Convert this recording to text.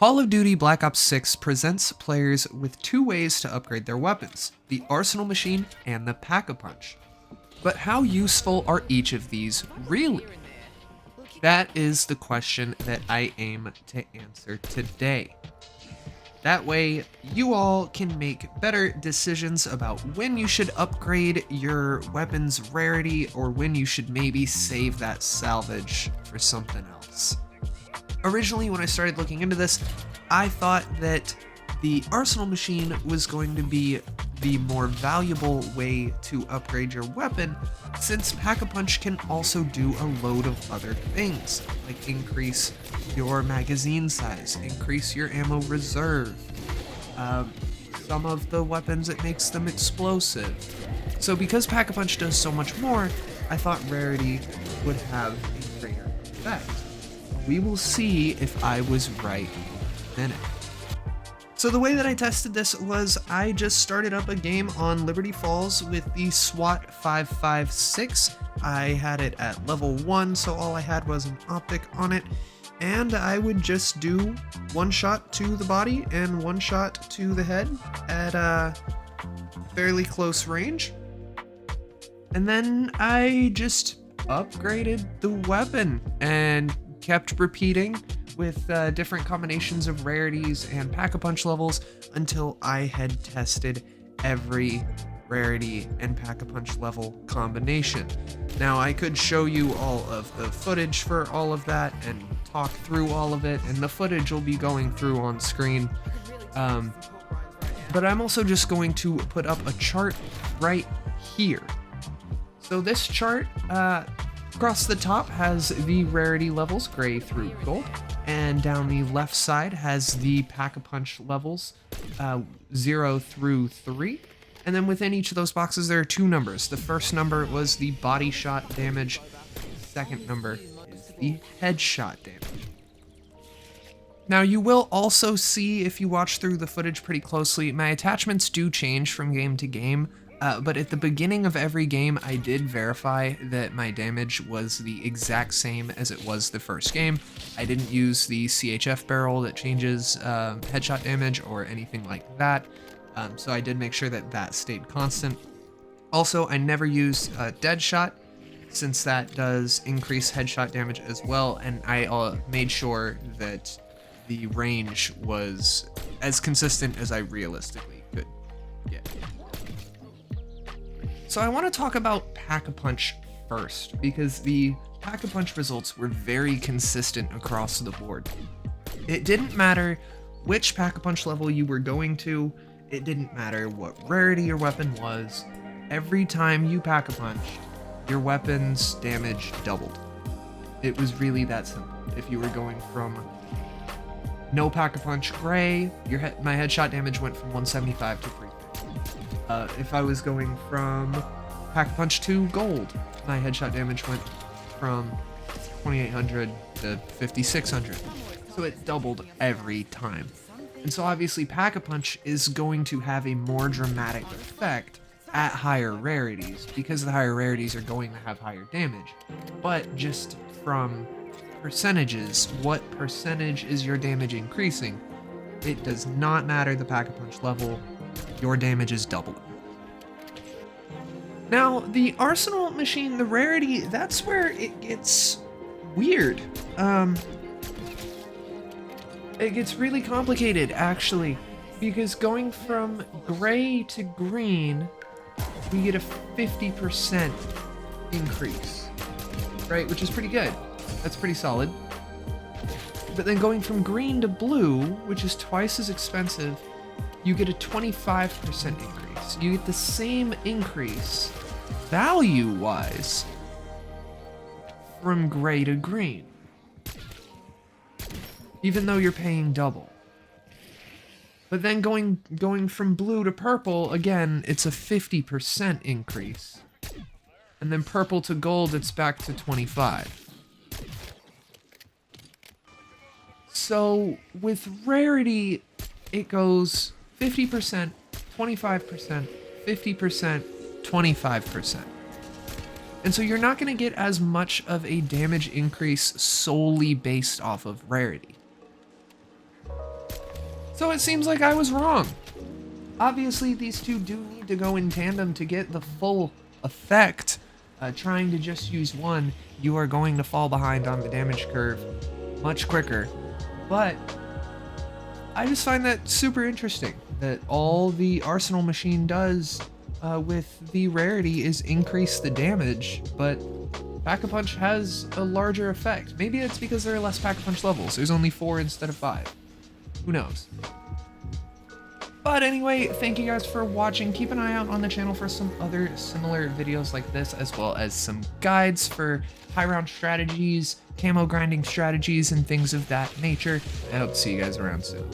Call of Duty Black Ops 6 presents players with two ways to upgrade their weapons, the Arsenal Machine and the Pack-a-Punch. But how useful are each of these really? That is the question that I aim to answer today. That way, you all can make better decisions about when you should upgrade your weapon's rarity or when you should maybe save that salvage for something else. Originally, when I started looking into this, I thought that the Arsenal Machine was going to be the more valuable way to upgrade your weapon, since Pack-a-Punch can also do a load of other things, like increase your magazine size, increase your ammo reserve, some of the weapons it makes them explosive. So because Pack-a-Punch does so much more, I thought rarity would have a greater effect. We will see if I was right in a minute. So the way that I tested this was I just started up a game on Liberty Falls with the SWAT 556. I had it at level 1, so all I had was an optic on it, and I would just do one shot to the body and one shot to the head at a fairly close range. And then I just upgraded the weapon and kept repeating with different combinations of rarities and Pack-a-Punch levels until I had tested every rarity and Pack-a-Punch level combination. Now, I could show you all of the footage for all of that and talk through all of it, and the footage will be going through on screen. But I'm also just going to put up a chart right here. So this chart, across the top has the rarity levels, gray through gold, and down the left side has the Pack-a-Punch levels, 0 through 3. And then within each of those boxes there are two numbers. The first number was the body shot damage, the second number is the headshot damage. Now you will also see, if you watch through the footage pretty closely, my attachments do change from game to game. But at the beginning of every game, I did verify that my damage was the exact same as it was the first game. I didn't use the CHF barrel that changes headshot damage or anything like that. So I did make sure that that stayed constant. Also, I never used Deadshot, since that does increase headshot damage as well, and I made sure that the range was as consistent as I realistically could get. So I want to talk about Pack-a-Punch first, because the Pack-a-Punch results were very consistent across the board. It didn't matter which Pack-a-Punch level you were going to, it didn't matter what rarity your weapon was, every time you Pack-a-Punch, your weapon's damage doubled. It was really that simple. If you were going from no Pack-a-Punch gray, my headshot damage went from 175 to 350. If I was going from Pack-a-Punch to gold, my headshot damage went from 2800 to 5600. So it doubled every time. And so obviously Pack-a-Punch is going to have a more dramatic effect at higher rarities, because the higher rarities are going to have higher damage. But just from percentages, what percentage is your damage increasing? It does not matter the Pack-a-Punch level, your damage is doubled. Now, the Arsenal Machine, the rarity, that's where it gets weird. It gets really complicated, actually, because going from gray to green, we get a 50% increase, right? Which is pretty good. That's pretty solid. But then going from green to blue, which is twice as expensive, you get a 25% increase. You get the same increase, value-wise, from gray to green, even though you're paying double. But then going from blue to purple, again, it's a 50% increase. And then purple to gold, it's back to 25. So with rarity, it goes 50%, 25%, 50%, 25%. And so you're not going to get as much of a damage increase solely based off of rarity. So it seems like I was wrong. Obviously, these two do need to go in tandem to get the full effect. Trying to just use one, you are going to fall behind on the damage curve much quicker. But I just find that super interesting that all the Arsenal machine does with the rarity is increase the damage, but Pack-a-Punch has a larger effect. Maybe it's because there are less Pack-a-Punch levels. There's only 4 instead of 5. Who knows? But anyway, thank you guys for watching. Keep an eye out on the channel for some other similar videos like this, as well as some guides for high round strategies, camo grinding strategies, and things of that nature. I hope to see you guys around soon.